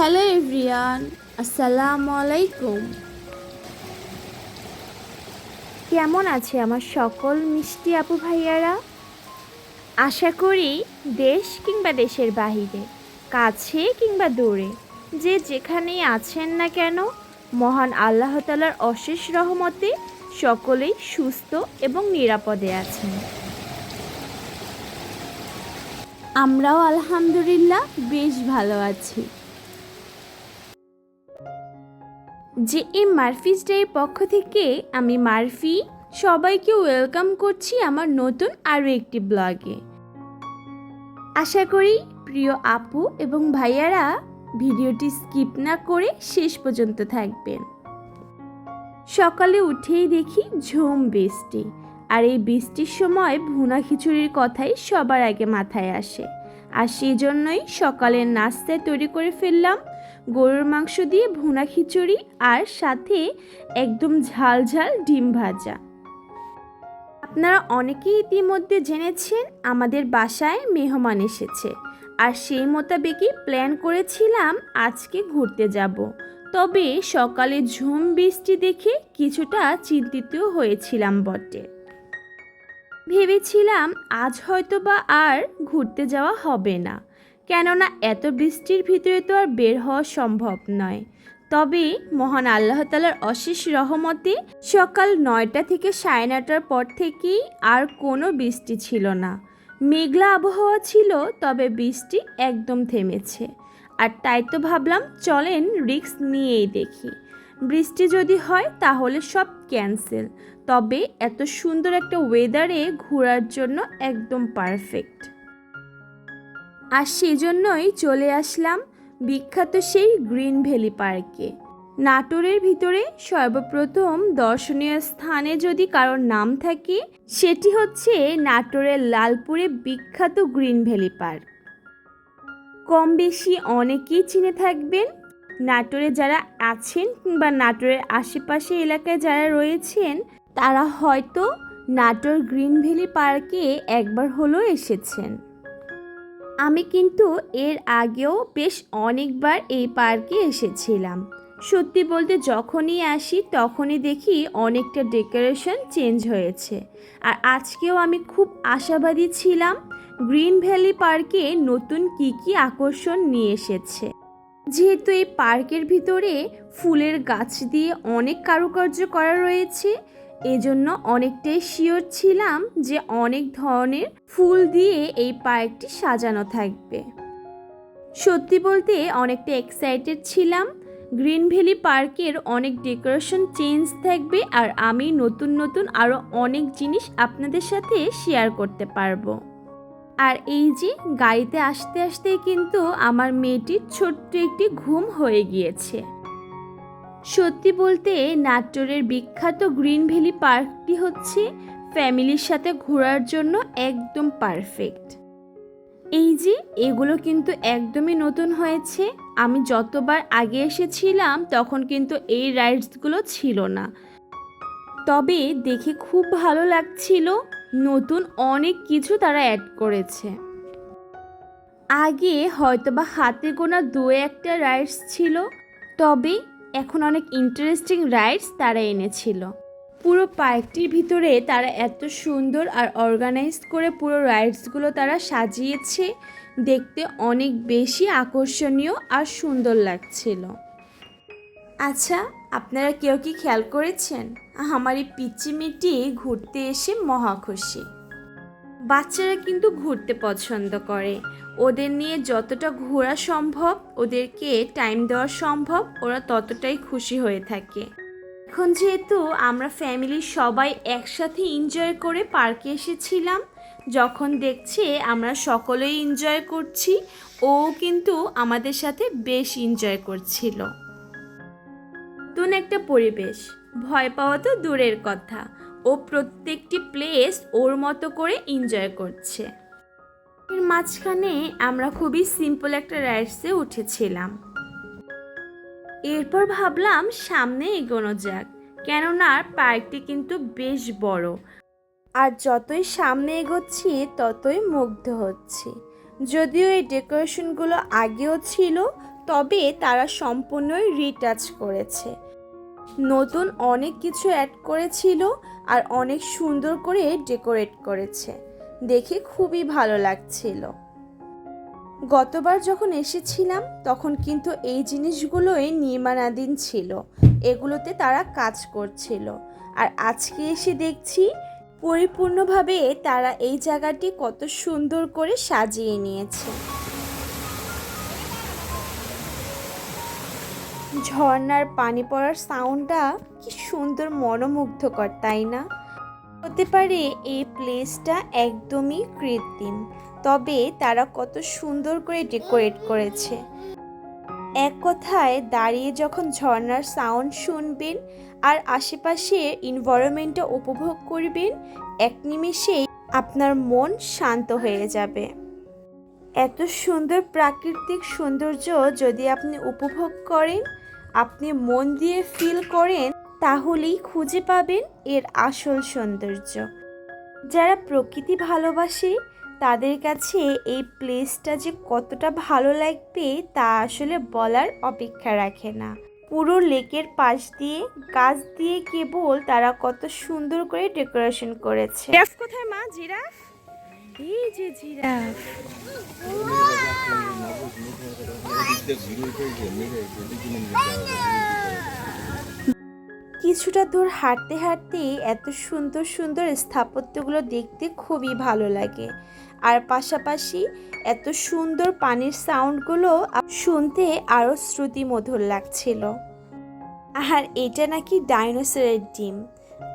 Hello everyone, আসসালামু আলাইকুম। কেমন আছে আমার সকল মিষ্টি আপু ভাইয়ারা? আশা করি দেশ কিংবা দেশের বাহিরে, কাছে কিংবা দূরে, যে যেখানেই আছেন না কেন, মহান আল্লাহ তাআলার অশেষ রহমতে সকলেই সুস্থ এবং নিরাপদে আছেন। আমরাও আলহামদুলিল্লাহ বেশ ভালো আছি। যে এই মারফিস ডের পক্ষ থেকে আমি মারফি সবাইকে ওয়েলকাম করছি আমার নতুন আরও একটি ব্লগে। আশা করি প্রিয় আপু এবং ভাইয়ারা ভিডিওটি স্কিপ না করে শেষ পর্যন্ত থাকবেন। সকালে উঠেই দেখি ঝুম বৃষ্টি, আর এই বৃষ্টির সময় ভুনা খিচুড়ির কথাই সবার আগে মাথায় আসে। আর সেই জন্যই সকালের নাস্তায় তৈরি করে ফেললাম গরুর মাংস দিয়ে ভুনা খিচুড়ি, আর সাথে একদম ঝাল ঝাল ডিম ভাজা। আপনারা অনেকেই ইতিমধ্যে জেনেছেন আমাদের বাসায় মেহমান এসেছে, আর সেই মোতাবেকই প্ল্যান করেছিলাম আজকে ঘুরতে যাব। তবে সকালে ঝুম বৃষ্টি দেখে কিছুটা চিন্তিত হয়েছিলাম বটে। ভেবেছিলাম আজ হয়তো বা আর ঘুরতে যাওয়া হবে না, কেননা এত বৃষ্টির ভিতরে তো আর বের হওয়া সম্ভব নয়। তবে মহান আল্লাহ তাআলার অশেষ রহমতে সকাল 9টা থেকে 9:30টার পর থেকেই আর কোনো বৃষ্টি ছিল না। মেঘলা আবহাওয়া ছিল, তবে বৃষ্টি একদম থেমেছে। আর তাই তো ভাবলাম চলেন রিস্ক নিয়েই দেখি, বৃষ্টি যদি হয় তাহলে সব ক্যান্সেল। তবে এত সুন্দর একটা ওয়েদারে ঘোরার জন্য একদম পারফেক্ট। আর সেজন্যই চলে আসলাম বিখ্যাত সেই গ্রিন ভ্যালি পার্কে। নাটোরের ভিতরে সর্বপ্রথম দর্শনীয় স্থানে যদি কারোর নাম থাকে, সেটি হচ্ছে নাটোরের লালপুরে বিখ্যাত গ্রিন ভ্যালি পার্ক। কম বেশি অনেকেই চিনে থাকবেন। নাটোরে যারা আছেন কিংবা নাটোরের আশেপাশে এলাকায় যারা রয়েছেন, তারা হয়তো নাটোর গ্রিন ভ্যালি পার্কে একবার হলেও এসেছেন। আমি কিন্তু এর আগেও বেশ অনেকবার এই পার্কে এসেছিলাম। সত্যি বলতে যখনই আসি তখনই দেখি অনেকটা ডেকোরেশন চেঞ্জ হয়েছে। আর আজকেও আমি খুব আশাবাদী ছিলাম গ্রিন ভ্যালি পার্কে নতুন কী আকর্ষণ নিয়ে এসেছে। যেহেতু এই পার্কের ভিতরে ফুলের গাছ দিয়ে অনেক কারুকার্য করা রয়েছে, এজন্য অনেকটাই শিওর ছিলাম যে অনেক ধরনের ফুল দিয়ে এই পার্কটি সাজানো থাকবে। সত্যি বলতে অনেকটা এক্সাইটেড ছিলাম। গ্রিন ভ্যালি পার্কের অনেক ডেকোরেশন চেঞ্জ থাকবে, আর আমি নতুন আরও অনেক জিনিস আপনাদের সাথে শেয়ার করতে পারবো। আর এই যে গাড়িতে আসতে আসতেই কিন্তু আমার মেয়েটির ছোট্ট একটি ঘুম হয়ে গিয়েছে। সত্যি বলতে নাটোরের বিখ্যাত গ্রিন ভ্যালি পার্কটি হচ্ছে ফ্যামিলির সাথে ঘোরার জন্য একদম পারফেক্ট। এই যে এগুলো কিন্তু একদমই নতুন হয়েছে। আমি যতবার আগে এসেছিলাম তখন কিন্তু এই রাইডসগুলো ছিল না। তবে দেখে খুব ভালো লাগছিল, নতুন অনেক কিছু তারা অ্যাড করেছে। আগে হয়তোবা হাতে গোনা 2-1টা রাইডস ছিল, তবে এখন অনেক ইন্টারেস্টিং রাইডস তারা এনেছিল। পুরো পার্কটির ভিতরে তারা এত সুন্দর আর অর্গানাইজ করে পুরো রাইডসগুলো তারা সাজিয়েছে, দেখতে অনেক বেশি আকর্ষণীয় আর সুন্দর লাগছিল। আচ্ছা, আপনারা কেউ কি খেয়াল করেছেন আমার এই পিচ্চি মেয়েটি ঘুরতে এসে মহা খুশি। বাচ্চারা কিন্তু ঘুরতে পছন্দ করে, ওদের নিয়ে যতটা ঘোরা সম্ভব, ওদেরকে টাইম দেওয়া সম্ভব, ওরা ততটাই খুশি হয়ে থাকে। এখন যেহেতু আমরা ফ্যামিলির সবাই একসাথে এনজয় করে পার্কে এসেছিলাম, যখন দেখছে আমরা সকলেই এনজয় করছি, ও কিন্তু আমাদের সাথে বেশ এনজয় করছিল। নতুন একটা পরিবেশ, ভয় পাওয়া তো দূরের কথা, ও প্রত্যেকটি প্লেস ওর মতো করে এনজয় করছে। এর মাঝখানে আমরা খুবই সিম্পল একটা রাইডসে উঠেছিলাম। এরপর ভাবলাম সামনে এগোনো যাক, কেননা পার্কটি কিন্তু বেশ বড়, আর যতই সামনে এগোচ্ছি ততই মুগ্ধ হচ্ছি। যদিও এই ডেকোরেশনগুলো আগেও ছিল, তবে তারা সম্পূর্ণই রিটাচ করেছে। নতুন অনেক কিছু অ্যাড করেছিল আর অনেক সুন্দর করে ডেকোরেট করেছে, দেখে খুবই ভালো লাগছিল। গতবার যখন এসেছিলাম তখন কিন্তু এই জিনিসগুলোই নির্মাণাধীন ছিল, এগুলোতে তারা কাজ করছিল। আর আজকে এসে দেখছি পরিপূর্ণভাবে তারা এই জায়গাটি কত সুন্দর করে সাজিয়ে নিয়েছে। ঝর্ণার পানি পড়ার সাউন্ডটা কি সুন্দর মনোমুগ্ধকর, তাই না? হতে পারে এই প্লেসটা একদমই কৃত্রিম, তবে তারা কত সুন্দর করে ডেকোরেট করেছে। এক কথায় দাঁড়িয়ে যখন ঝর্ণার সাউন্ড শুনবেন আর আশেপাশের এনভায়রনমেন্টটা উপভোগ করবেন, এক নিমেষেই আপনার মন শান্ত হয়ে যাবে। এত সুন্দর প্রাকৃতিক সৌন্দর্য যদি আপনি উপভোগ করেন, আপনি মন দিয়ে ফিল করেন, তাহলেই খুঁজে পাবেন এর আসল সৌন্দর্য। যারা প্রকৃতি ভালোবাসে তাদের কাছে এই প্লেসটা যে কতটা ভালো লাগবে তা আসলে বলার অপেক্ষা রাখে না। পুরো লেকের পাশ দিয়ে গাছ দিয়ে কেবল তারা কত সুন্দর করে ডেকোরেশন করেছে। জিরাফ কোথায় মা? জিরাফ, এই যে জিরাফ। কিছুটা দূর হাঁটতে হাঁটতে এত সুন্দর সুন্দর স্থাপত্যগুলো দেখতে খুবই ভালো লাগে। আর পাশাপাশি এত সুন্দর পানির সাউন্ডগুলো শুনতে আরও শ্রুতিমধুর লাগছিল। আর এটা নাকি ডাইনোসরের ডিম।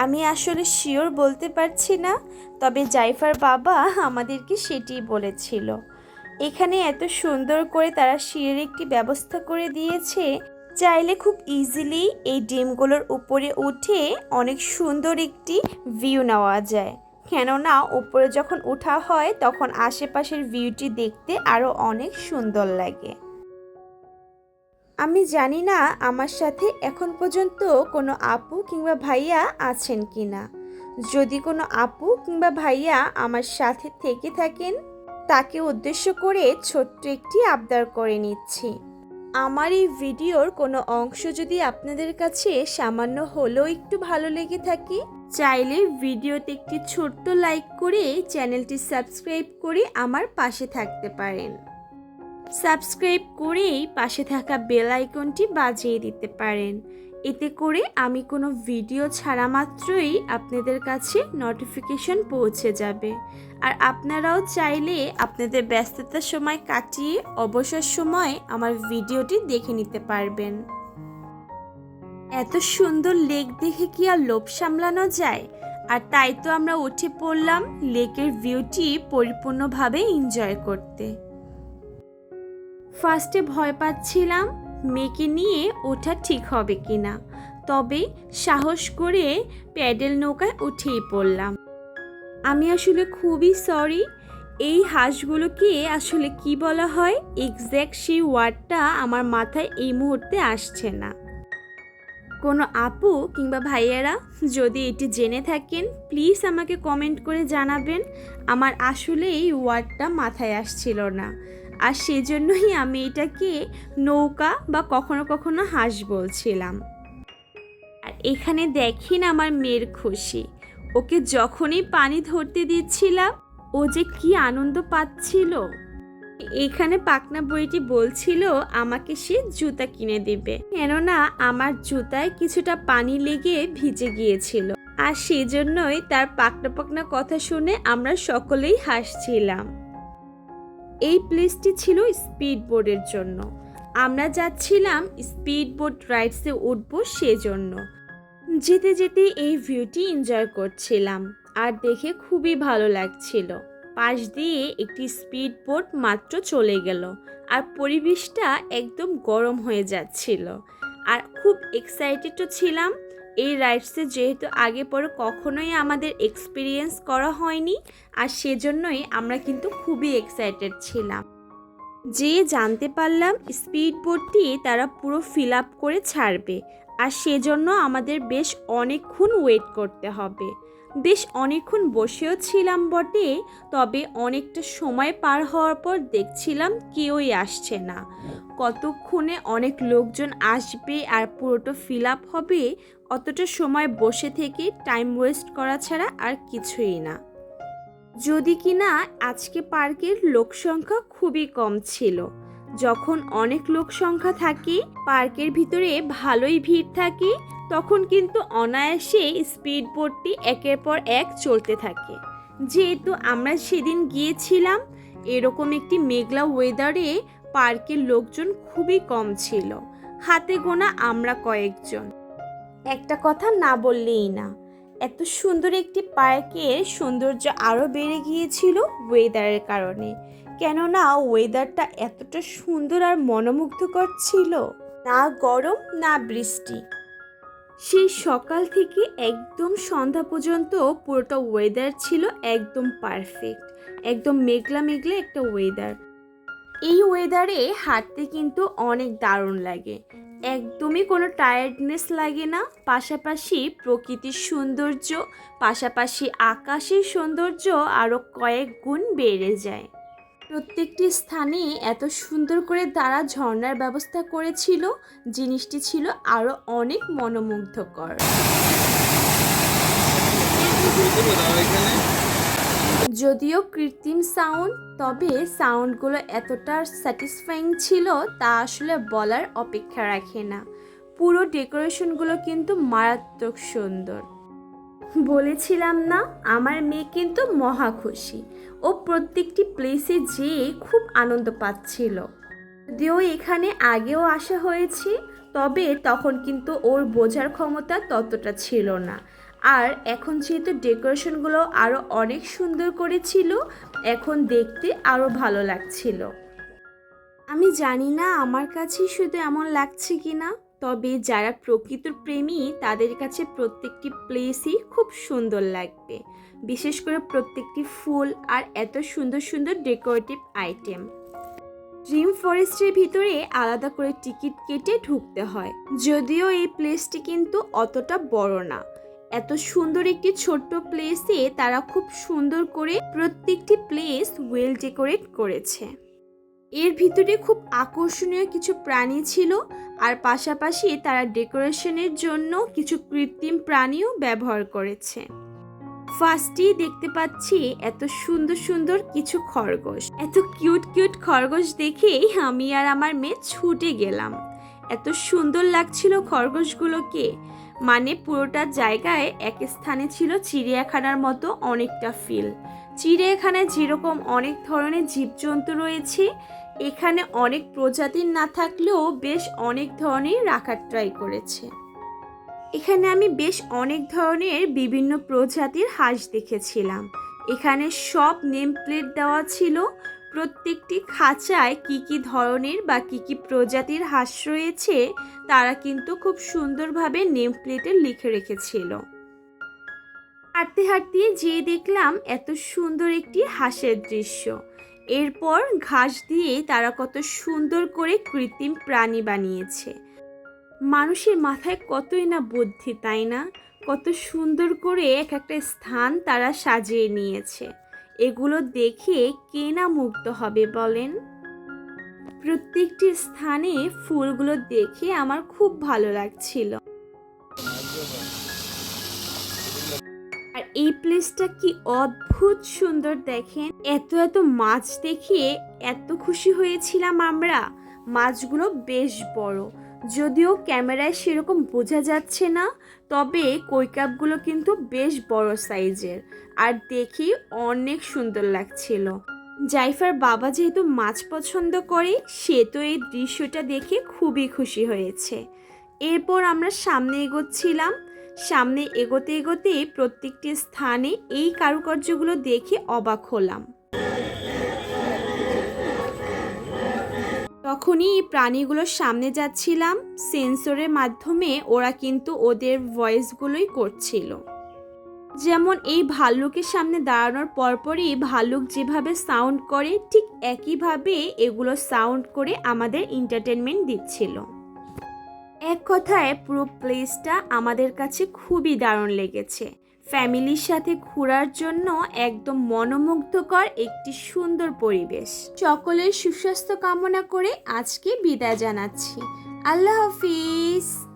আমি আসলে শিওর বলতে পারছি না, তবে জাইফার বাবা আমাদেরকে সেটিই বলেছিল। এখানে এত সুন্দর করে তারা সিঁড়ির একটি ব্যবস্থা করে দিয়েছে, চাইলে খুব ইজিলি এই ডিমগুলোর উপরে উঠে অনেক সুন্দর একটি ভিউ নেওয়া যায়। কেননা উপরে যখন ওঠা হয় তখন আশেপাশের ভিউটি দেখতে আরও অনেক সুন্দর লাগে। আমি জানি না আমার সাথে এখন পর্যন্ত কোনো আপু কিংবা ভাইয়া আছেন কি না। যদি কোনো আপু কিংবা ভাইয়া আমার সাথে থেকে থাকেন, তাকে উদ্দেশ্য করে ছোট্ট একটি আবদার করে নিচ্ছি। আমার এই ভিডিওর কোনো অংশ যদি আপনাদের কাছে সামান্য হলেও একটু ভালো লেগে থাকে, চাইলে ভিডিওতে একটি ছোট্ট লাইক করে চ্যানেলটি সাবস্ক্রাইব করে আমার পাশে থাকতে পারেন। সাবস্ক্রাইব করেই পাশে থাকা বেল আইকনটি বাজিয়ে দিতে পারেন। এতে করে আমি কোনো ভিডিও ছাড়া মাত্রই আপনাদের কাছে নোটিফিকেশন পৌঁছে যাবে। আর আপনারাও চাইলে আপনাদের ব্যস্ততার সময় কাটিয়ে অবসর সময় আমার ভিডিওটি দেখে নিতে পারবেন। এত সুন্দর লেক দেখে কি আর লোভ সামলানো যায়? আর তাই তো আমরা উঠে পড়লাম লেকের ভিউটি পরিপূর্ণভাবে এনজয় করতে। ফার্স্টে ভয় পাচ্ছিলাম মেয়েকে নিয়ে ওঠা ঠিক হবে কিনা, তবে সাহস করে প্যাডেল নৌকায় উঠেই পড়লাম। আমি আসলে খুবই সরি, এই হাঁসগুলোকে আসলে কি বলা হয় এক্স্যাক্ট সেই ওয়ার্ডটা আমার মাথায় এই মুহূর্তে আসছে না। কোনো আপু কিংবা ভাইয়েরা যদি এটি জেনে থাকেন প্লিজ আমাকে কমেন্ট করে জানাবেন। আমার আসলে এই ওয়ার্ডটা মাথায় আসছিল না, আর সেজন্যই আমি এটাকে নৌকা বা কখনো কখনো হাঁস বলছিলাম। আর এখানে দেখেন আমার মেয়ের খুশি, ওকে যখনই পানি ধরতে দিচ্ছিলাম ও যে কি আনন্দ পাচ্ছিল। এখানে পাকনা বুড়িটি বলছিল আমাকে সে জুতা কিনে দেবে, কেননা আমার জুতায় কিছুটা পানি লেগে ভিজে গিয়েছিল। আর সেজন্যই তার পাকনা পাকনা কথা শুনে আমরা সকলেই হাসছিলাম। এই প্লেসটি ছিল স্পিড বোর্ডের জন্য। আমরা যাচ্ছিলাম স্পিড বোট রাইডসে উঠবো, সেজন্য যেতে যেতে এই ভিউটি এনজয় করছিলাম আর দেখে খুবই ভালো লাগছিল। পাশ দিয়ে একটি স্পিড বোট মাত্র চলে গেল আর পরিবেশটা একদম গরম হয়ে যাচ্ছিল। আর খুব এক্সাইটেডও ছিলাম এই রাইডসে, যেহেতু আগে পরে কখনোই আমাদের এক্সপিরিয়েন্স করা হয়নি, আর সেজন্যই আমরা কিন্তু খুবই এক্সাইটেড ছিলাম। যে জানতে পারলাম স্পিড বোটটি তারা পুরো ফিল আপ করে ছাড়বে, আর সেজন্য আমাদের বেশ অনেকক্ষণ ওয়েট করতে হবে। বেশ অনেকক্ষণ বসেও ছিলাম বটে, তবে অনেকটা সময় পার হওয়ার পর দেখছিলাম কেউই আসছে না। কতক্ষণে অনেক লোকজন আসবে আর পুরোটা ফিল আপ হবে, অতটা সময় বসে থেকে টাইম ওয়েস্ট করা ছাড়া আর কিছুই না। যদি কিনা আজকে পার্কের লোক সংখ্যা খুবই কম ছিল। যখন অনেক লোক সংখ্যা থাকে, পার্কের ভিতরে ভালোই ভিড় থাকে, তখন কিন্তু অনায়াসে স্পিড বোটটি একের পর এক চলতে থাকে। যেহেতু আমরা সেদিন গিয়েছিলাম এরকম একটি মেঘলা ওয়েদারে, পার্কের লোকজন খুবই কম ছিল, হাতে গোনা আমরা কয়েকজন। একটা কথা না বললেই না, এত সুন্দর একটি পার্কের সৌন্দর্য আরও বেড়ে গিয়েছিল ওয়েদারের কারণে। কেননা ওয়েদারটা এতটা সুন্দর আর মনোমুগ্ধকর ছিল, না গরম না বৃষ্টি। সেই সকাল থেকে একদম সন্ধ্যা পর্যন্ত পুরোটা ওয়েদার ছিল একদম পারফেক্ট, একদম মেঘলা মেঘলা একটা ওয়েদার। এই ওয়েদারে হাঁটতে কিন্তু অনেক দারুণ লাগে, একদমই কোনো টায়ার্ডনেস লাগে না। পাশাপাশি প্রকৃতির সৌন্দর্য, পাশাপাশি আকাশের সৌন্দর্য আরও কয়েক গুণ বেড়ে যায়। প্রত্যেকটি স্থানে এত সুন্দর করে তারা ঝর্ণার ব্যবস্থা করেছিল, জিনিসটি ছিল আরও অনেক মনোমুগ্ধকর। যদিও কৃত্রিম সাউন্ড, তবে সাউন্ডগুলো এতটা স্যাটিসফাইং ছিল তা আসলে বলার অপেক্ষা রাখে না। পুরো ডেকোরেশনগুলো কিন্তু মারাত্মক সুন্দর। বলেছিলাম না, আমার মেয়ে কিন্তু মহা খুশি। ও প্রত্যেকটি প্লেসে যেয়ে খুব আনন্দ পাচ্ছিল। যদিও এখানে আগেও আসা হয়েছে, তবে তখন কিন্তু ওর বোঝার ক্ষমতা ততটা ছিল না। আর এখন যেহেতু ডেকোরেশনগুলো আরও অনেক সুন্দর করেছিল, এখন দেখতে আরও ভালো লাগছিল। আমি জানি না আমার কাছেই শুধু এমন লাগছে কি না, তবে যারা প্রকৃত প্রেমী তাদের কাছে প্রত্যেকটি প্লেসই খুব সুন্দর লাগবে, বিশেষ করে প্রত্যেকটি ফুল আর এত সুন্দর সুন্দর ডেকোরেটিভ আইটেম। ড্রিম ফরেস্টের ভিতরে আলাদা করে টিকিট কেটে ঢুকতে হয়, যদিও এই প্লেসটি কিন্তু অতটা বড় না। এত সুন্দর একটি ছোট্ট প্লেসে তারা খুব সুন্দর করে প্রত্যেকটি প্লেস ওয়েল ডেকোরেট করেছে। এর ভিতরে খুব আকর্ষণীয় কিছু প্রাণী ছিল, আর পাশাপাশি তারা ডেকোরেশনের জন্য কিছু কৃত্রিম প্রাণীও ব্যবহার করেছে। ফার্স্টেই দেখতে পাচ্ছি এত সুন্দর সুন্দর কিছু খরগোশ। এত কিউট কিউট খরগোশ দেখেই আমি আর আমার মেয়ে ছুটে গেলাম। এত সুন্দর লাগছিল খরগোশগুলোকে, মানে পুরোটা জায়গায় এক স্থানে ছিল চিড়িয়াখানার মতো অনেকটা ফিল। চিড়িয়াখানায় যেরকম অনেক ধরনের জীবজন্তু রয়েছে, এখানে অনেক প্রজাতির না থাকলেও বেশ অনেক ধরনের রাখার ট্রাই করেছে। এখানে আমি বেশ অনেক ধরনের বিভিন্ন প্রজাতির হাঁস দেখেছিলাম। এখানে সব নেম প্লেট দেওয়া ছিল, প্রত্যেকটি খাঁচায় কি কি ধরনের বা কি কি প্রজাতির হাঁস রয়েছে তারা কিন্তু খুব সুন্দরভাবে নেম প্লেটে লিখে রেখেছিল। হাঁটতে হাঁটতে যেয়ে দেখলাম এত সুন্দর একটি হাঁসের দৃশ্য। এরপর ঘাস দিয়ে তারা কত সুন্দর করে কৃত্রিম প্রাণী বানিয়েছে। মানুষের মাথায় কতই না বুদ্ধি, তাই না? কত সুন্দর করে এক একটা স্থান তারা সাজিয়ে নিয়েছে। এগুলো দেখে কে না মুগ্ধ হবে বলেন? প্রত্যেকটি স্থানে ফুলগুলো দেখে আমার খুব ভালো লাগছিল। আর এই প্লেসটা কি অদ্ভুত সুন্দর দেখেন। এত এত মাছ দেখে এত খুশি হয়েছিলাম আমরা। মাছগুলো বেশ বড়, যদিও ক্যামেরায় সেরকম বোঝা যাচ্ছে না, তবে কৈকাপগুলো কিন্তু বেশ বড় সাইজের, আর দেখি অনেক সুন্দর লাগছিল। জাইফার বাবা যেহেতু মাছ পছন্দ করে, সে তো এই দৃশ্যটা দেখে খুবই খুশি হয়েছে। এরপর আমরা সামনে এগোচ্ছিলাম। সামনে এগোতে এগোতে প্রত্যেকটি স্থানে এই কারুকার্যগুলো দেখে অবাক হলাম। তখনই এই প্রাণীগুলোর সামনে যাচ্ছিলাম, সেন্সরের মাধ্যমে ওরা কিন্তু ওদের ভয়েসগুলোই করছিল। যেমন এই ভাল্লুকের সামনে দাঁড়ানোর পরপরই ভাল্লুক যেভাবে সাউন্ড করে, ঠিক একইভাবে এগুলো সাউন্ড করে আমাদের এন্টারটেনমেন্ট দিচ্ছিল। এক কথায় পুরো প্লেসটা আমাদের কাছে খুবই দারুণ লেগেছে। ফ্যামিলির সাথে ঘোরার জন্য একদম মনোমুগ্ধকর একটি সুন্দর পরিবেশ। সকলের সুস্বাস্থ্য কামনা করে আজকে বিদায় জানাচ্ছি। আল্লাহ হাফিজ।